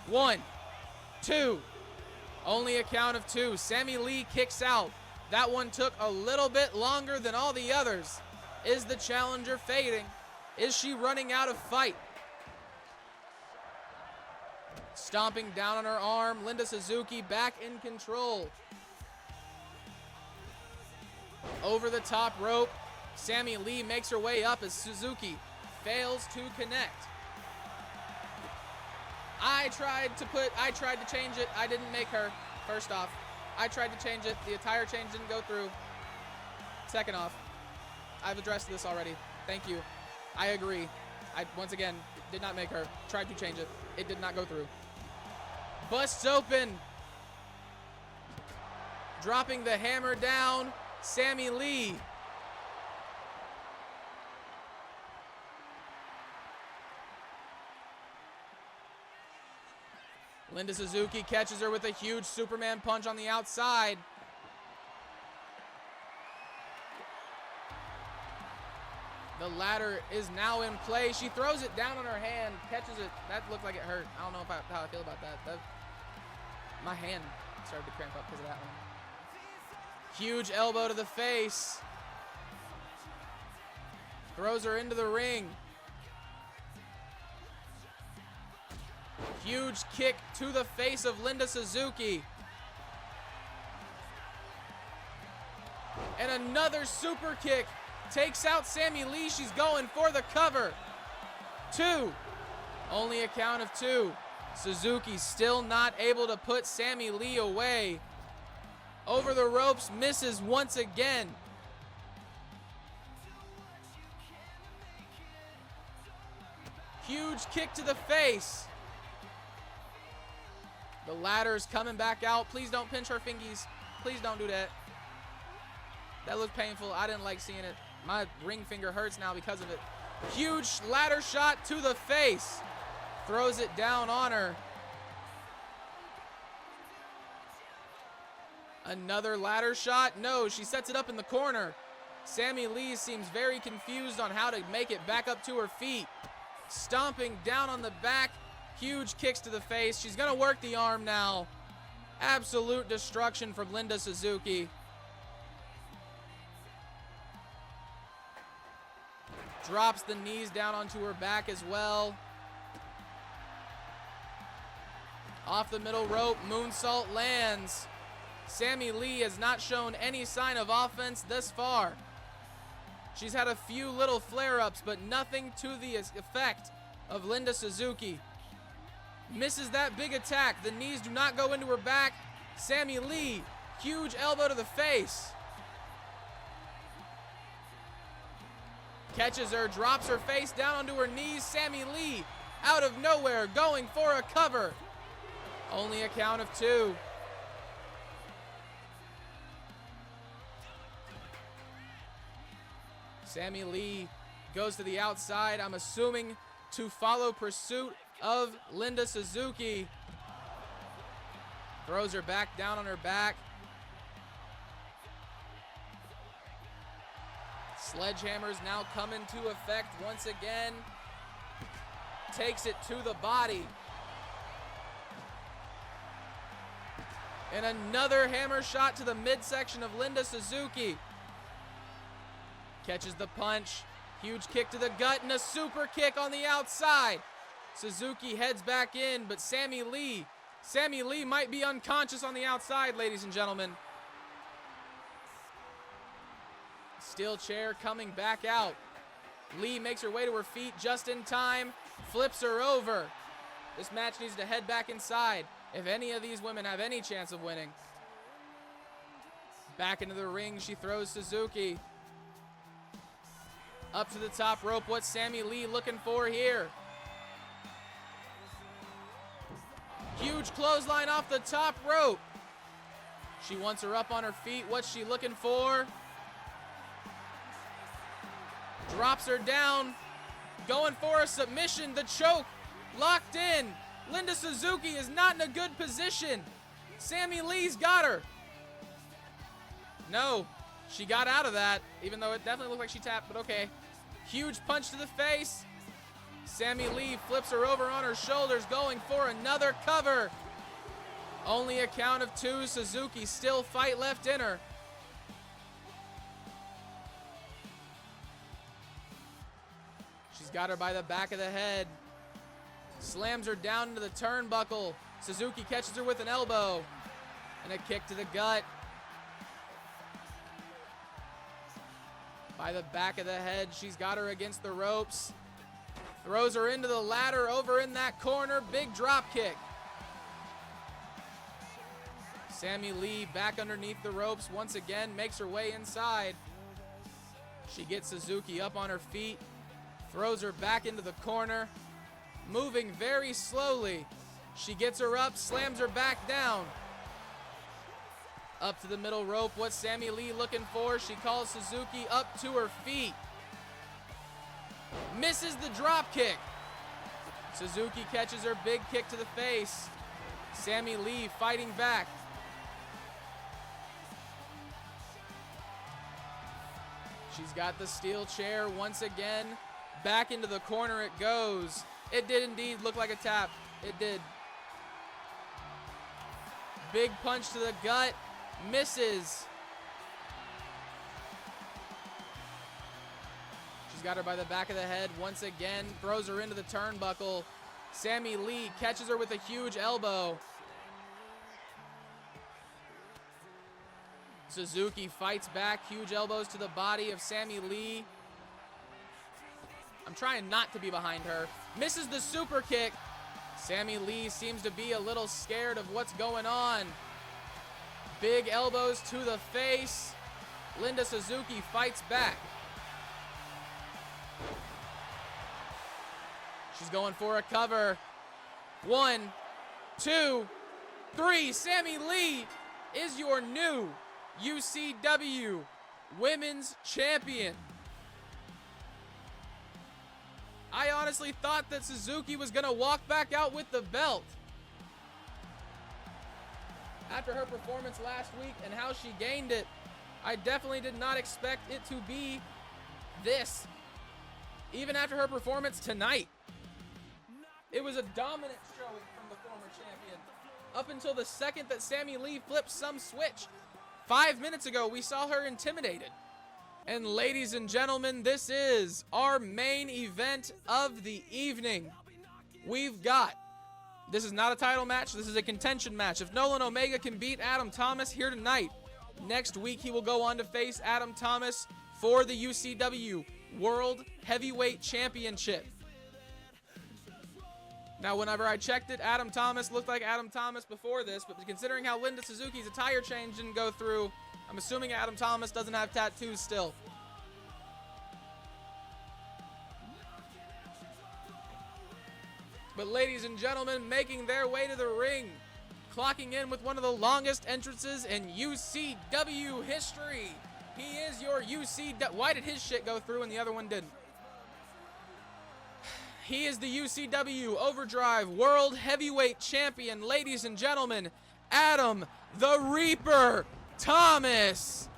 1, 2. Only a count of 2. Sammy Lee kicks out. That one took a little bit longer than all the others. Is the challenger fading? Is she running out of fight? Stomping down on her arm. Linda Suzuki back in control. Over the top rope. Sammy Lee makes her way up as Suzuki fails to connect. I tried to change it. I didn't make her. First off, I tried to change it. The attire change didn't go through. Second off, I've addressed this already. Thank you. I agree. I, once again, did not make her. Tried to change it. It did not go through. Busts open. Dropping the hammer down. Sammy Lee. Linda Suzuki catches her with a huge Superman punch on the outside. The ladder is now in play. She throws it down on her hand, catches it. That looked like it hurt. I don't know how I feel about that. My hand started to cramp up because of that one. Huge elbow to the face. Throws her into the ring. Huge kick to the face of Linda Suzuki. And another super kick takes out Sammy Lee. She's going for the cover. 2. Only a count of 2. Suzuki still not able to put Sammy Lee away. Over the ropes, misses once again. Huge kick to the face. The ladder's coming back out. Please don't pinch her fingies. Please don't do that. That looked painful. I didn't like seeing it. My ring finger hurts now because of it. Huge ladder shot to the face. Throws it down on her. Another ladder shot. No, she sets it up in the corner. Sammy Lee seems very confused on how to make it back up to her feet. Stomping down on the back. Huge kicks to the face. She's going to work the arm now. Absolute destruction from Linda Suzuki. Drops the knees down onto her back as well. Off the middle rope, moonsault lands. Sammy Lee has not shown any sign of offense thus far. She's had a few little flare-ups, but nothing to the effect of Linda Suzuki. Misses that big attack. The knees do not go into her back. Sammy Lee, huge elbow to the face. Catches her, drops her face down onto her knees. Sammy Lee, out of nowhere, going for a cover. Only a count of 2. Sammy Lee goes to the outside, I'm assuming to follow pursuit of Linda Suzuki. Throws her back down on her back. Sledgehammer's now come into effect once again. Takes it to the body. And another hammer shot to the midsection of Linda Suzuki. Catches the punch. Huge kick to the gut and a super kick on the outside. Suzuki heads back in, but Sammy Lee might be unconscious on the outside, ladies and gentlemen. Steel chair coming back out. Lee makes her way to her feet just in time. Flips her over. This match needs to head back inside if any of these women have any chance of winning. Back into the ring, she throws Suzuki. Up to the top rope. What's Sammy Lee looking for here? Huge clothesline off the top rope. She wants her up on her feet. What's she looking for? Drops her down. Going for a submission. The choke locked in. Linda Suzuki is not in a good position. Sammy Lee's got her. No, she got out of that, even though it definitely looked like she tapped, but okay. Huge punch to the face. Sammy Lee flips her over on her shoulders, going for another cover. Only a count of 2. Suzuki still fight left in her. She's got her by the back of the head. Slams her down into the turnbuckle. Suzuki catches her with an elbow. And a kick to the gut. By the back of the head, she's got her against the ropes. Throws her into the ladder over in that corner. Big drop kick. Sammy Lee back underneath the ropes once again, makes her way inside. She gets Suzuki up on her feet. Throws her back into the corner. Moving very slowly. She gets her up, slams her back down. Up to the middle rope. What's Sammy Lee looking for? She calls Suzuki up to her feet. Misses the drop kick. Suzuki catches her big kick to the face. Sammy Lee fighting back. She's got the steel chair once again. Back into the corner it goes. It did indeed look like a tap. It did. Big punch to the gut. Misses. She's got her by the back of the head once again. Throws her into the turnbuckle. Sammy Lee catches her with a huge elbow. Suzuki fights back. Huge elbows to the body of Sammy Lee. I'm trying not to be behind her. Misses the super kick. Sammy Lee seems to be a little scared of what's going on. Big elbows to the face. Linda Suzuki fights back. She's going for a cover. 1, 2, 3. Sammy Lee is your new UCW Women's Champion. I honestly thought that Suzuki was going to walk back out with the belt. After her performance last week and how she gained it, I definitely did not expect it to be this. Even after her performance tonight. It was a dominant showing from the former champion. Up until the second that Sammy Lee flipped some switch. 5 minutes ago, we saw her intimidated. And ladies and gentlemen, this is our main event of the evening. This is not a title match, this is a contention match. If Nolan Omega can beat Adam Thomas here tonight, next week he will go on to face Adam Thomas for the UCW World Heavyweight Championship. Now, whenever I checked it, Adam Thomas looked like Adam Thomas before this, but considering how Linda Suzuki's attire change didn't go through, I'm assuming Adam Thomas doesn't have tattoos still. But ladies and gentlemen, making their way to the ring, clocking in with one of the longest entrances in UCW history. He is your UCW. Why did his shit go through and the other one didn't? He is the UCW Overdrive World Heavyweight Champion, ladies and gentlemen, Adam the Reaper Thomas.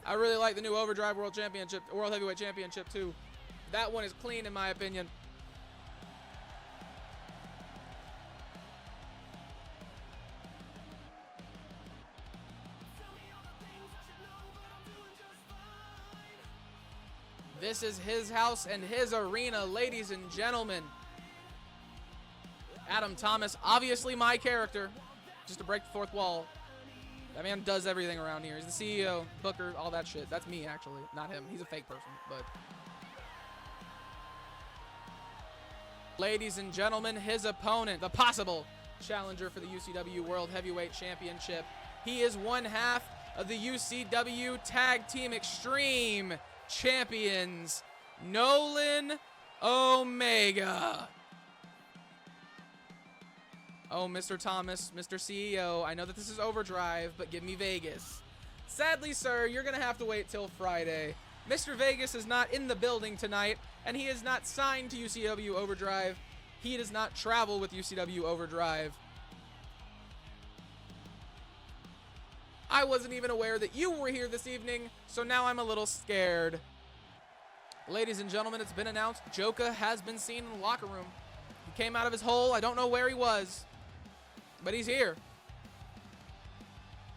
I really like the new Overdrive World Heavyweight Championship too. That one is clean in my opinion. This is his house and his arena, ladies and gentlemen. Adam Thomas, obviously my character, just to break the fourth wall. That man does everything around here. He's the CEO, booker, all that shit. That's me, actually, not him. He's a fake person, but... Ladies and gentlemen, his opponent, the possible challenger for the UCW World Heavyweight Championship. He is one half of the UCW Tag Team Extreme Champions, Nolan Omega. Oh, Mr. Thomas, Mr. CEO, I know that this is Overdrive, but give me Vegas. Sadly, sir, you're going to have to wait till Friday. Mr. Vegas is not in the building tonight, and he is not signed to UCW Overdrive. He does not travel with UCW Overdrive. I wasn't even aware that you were here this evening, so now I'm a little scared. Ladies and gentlemen, it's been announced Joka has been seen in the locker room. He came out of his hole. I don't know where he was, but he's here.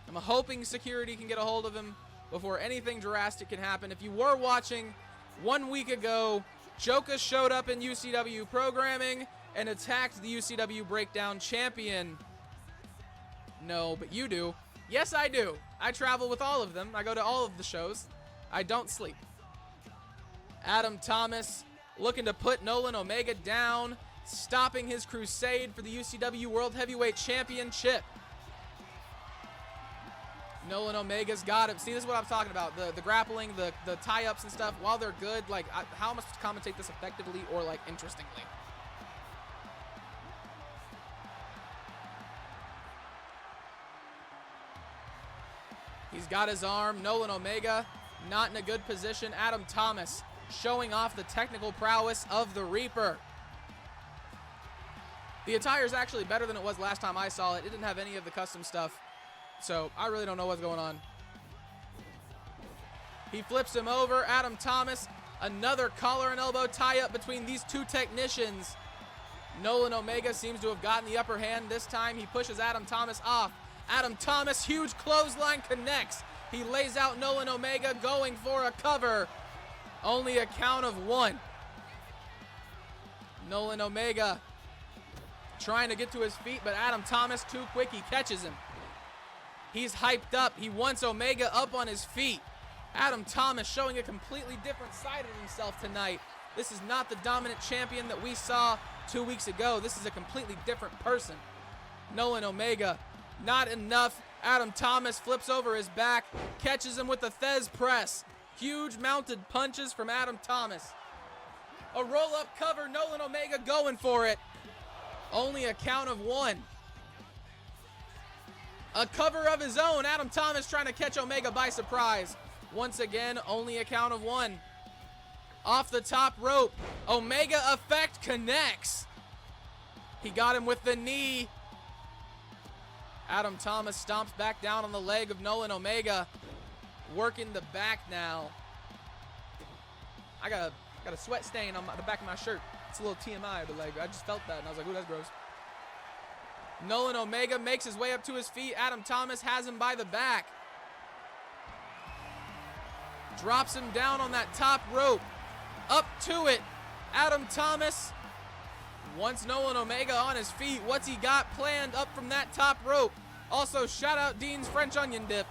I'm hoping security can get a hold of him before anything drastic can happen. If you were watching 1 week ago, Joka showed up in UCW programming and attacked the UCW Breakdown champion. No, but you do. Yes, I do. I travel with all of them. I go to all of the shows. I don't sleep. Adam Thomas looking to put Nolan Omega down, stopping his crusade for the UCW World Heavyweight Championship. Nolan Omega's got him. See, this is what I'm talking about. The grappling, the tie-ups and stuff, while they're good, like, how am I supposed to commentate this effectively or, like, interestingly? He's got his arm. Nolan Omega not in a good position. Adam Thomas showing off the technical prowess of the Reaper. The attire is actually better than it was last time I saw it. It didn't have any of the custom stuff. So I really don't know what's going on. He flips him over. Adam Thomas, another collar and elbow tie-up between these two technicians. Nolan Omega seems to have gotten the upper hand this time. He pushes Adam Thomas off. Adam Thomas, huge clothesline, connects. He lays out Nolan Omega, going for a cover. Only a count of 1. Nolan Omega trying to get to his feet, but Adam Thomas too quick. He catches him. He's hyped up. He wants Omega up on his feet. Adam Thomas showing a completely different side of himself tonight. This is not the dominant champion that we saw 2 weeks ago. This is a completely different person. Nolan Omega, not enough. Adam Thomas flips over his back, catches him with the Thez press. Huge mounted punches from Adam Thomas. A roll-up cover, Nolan Omega going for it. Only a count of 1. A cover of his own. Adam Thomas trying to catch Omega by surprise. Once again, only a count of 1. Off the top rope, Omega effect connects. He got him with the knee. Adam Thomas stomps back down on the leg of Nolan Omega. Working the back now. I got a sweat stain on the back of my shirt. It's a little TMI, but like I just felt that and I was like, ooh, that's gross. Nolan Omega makes his way up to his feet. Adam Thomas has him by the back. Drops him down on that top rope. Up to it. Adam Thomas wants Nolan Omega on his feet. What's he got planned up from that top rope? Also, shout out Dean's French onion dip.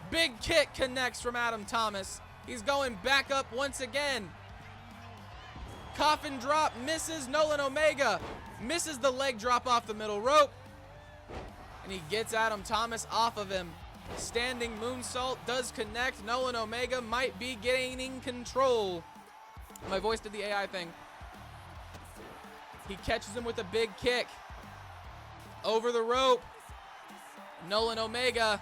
Big kick connects from Adam Thomas. He's going back up once again. Coffin drop misses. Nolan Omega misses the leg drop off the middle rope. And he gets Adam Thomas off of him. Standing moonsault does connect. Nolan Omega might be gaining control. My voice did the AI thing. He catches him with a big kick. Over the rope. Nolan Omega.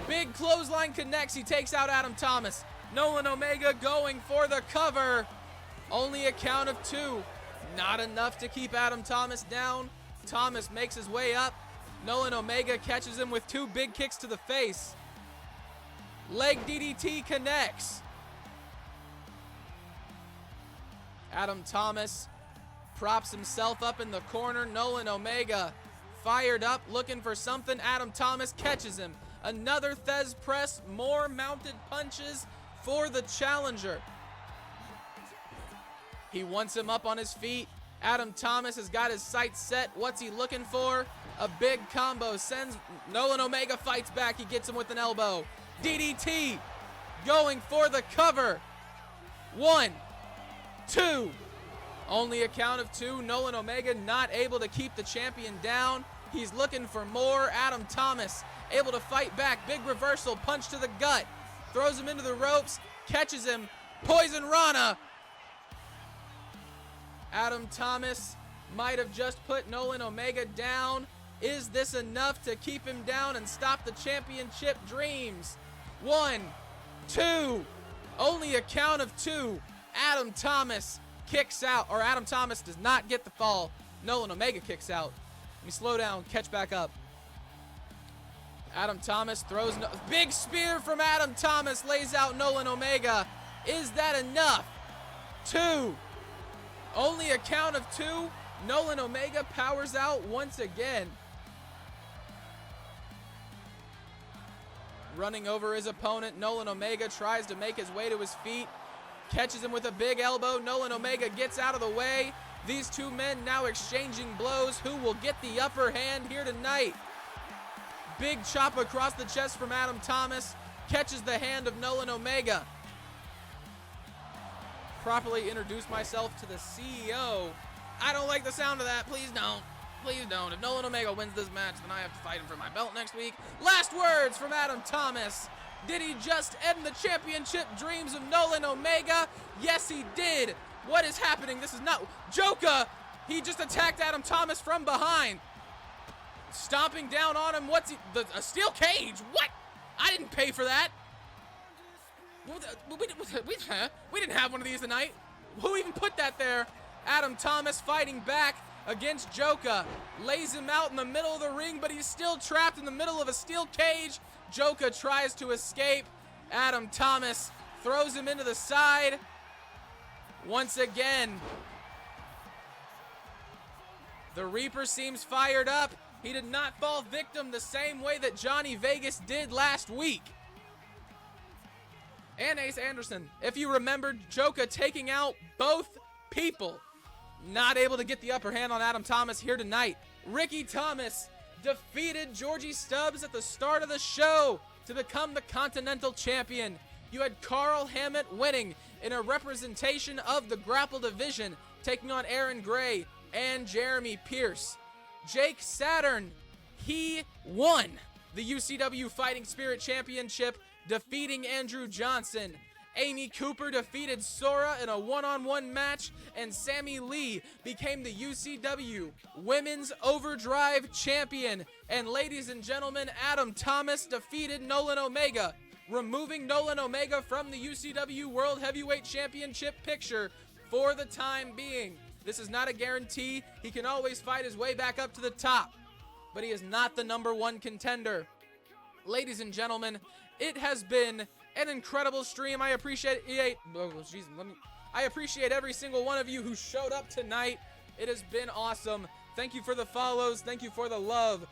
Big clothesline connects. He takes out Adam Thomas. Nolan Omega going for the cover. Only a count of 2. Not enough to keep Adam Thomas down. Thomas makes his way up. Nolan Omega catches him with 2 big kicks to the face. Leg DDT connects. Adam Thomas props himself up in the corner. Nolan Omega fired up, looking for something. Adam Thomas catches him. Another Thez press, more mounted punches for the challenger. He wants him up on his feet. Adam Thomas has got his sights set. What's he looking for? A big combo. Sends Nolan Omega, fights back. He gets him with an elbow. DDT going for the cover. 1, 2. Only a count of 2. Nolan Omega not able to keep the champion down. He's looking for more. Adam Thomas able to fight back. Big reversal. Punch to the gut. Throws him into the ropes. Catches him. Poison Rana. Adam Thomas might have just put Nolan Omega down. Is this enough to keep him down and stop the championship dreams? 1, 2. Only a count of 2. Adam Thomas kicks out, or Adam Thomas does not get the fall. Nolan Omega kicks out. Let me slow down, catch back up. Adam Thomas throws, big spear from Adam Thomas, lays out Nolan Omega. Is that enough? 2. Only a count of 2. Nolan Omega powers out once again. Running over his opponent, Nolan Omega tries to make his way to his feet. Catches him with a big elbow. Nolan Omega gets out of the way. These two men now exchanging blows. Who will get the upper hand here tonight? Big chop across the chest from Adam Thomas. Catches the hand of Nolan Omega. Properly introduce myself to the CEO. I don't like the sound of that. Please don't. Please don't. If Nolan Omega wins this match, then I have to fight him for my belt next week. Last words from Adam Thomas. Did he just end the championship dreams of Nolan Omega? Yes, he did. What is happening? This is not... Joka! He just attacked Adam Thomas from behind. Stomping down on him. What's he... a steel cage? What? I didn't pay for that. We didn't have one of these tonight. Who even put that there? Adam Thomas fighting back against Joka. Lays him out in the middle of the ring, but he's still trapped in the middle of a steel cage. Joka tries to escape. Adam Thomas throws him into the side. Once again, the Reaper seems fired up. He did not fall victim the same way that Johnny Vegas did last week. And Ace Anderson, if you remember, Joka taking out both people. Not able to get the upper hand on Adam Thomas here tonight. Ricky Thomas defeated Georgie Stubbs at the start of the show to become the Continental Champion. You had Carl Hammet winning in a representation of the Grapple Division, taking on Aaron Gray and Jeremy Pierce. Jake Saturn, he won the UCW Fighting Spirit Championship, defeating Andrew Johnson. Amy Cooper defeated Sora in a one-on-one match, and Sammy Lee became the UCW Women's Overdrive Champion. And ladies and gentlemen, Adam Thomas defeated Nolan Omega, removing Nolan Omega from the UCW World Heavyweight Championship picture for the time being. This is not a guarantee. He can always fight his way back up to the top, but he is not the #1 contender. Ladies and gentlemen, it has been an incredible stream. I appreciate I appreciate every single one of you who showed up tonight. It has been awesome. Thank you for the follows. Thank you for the love.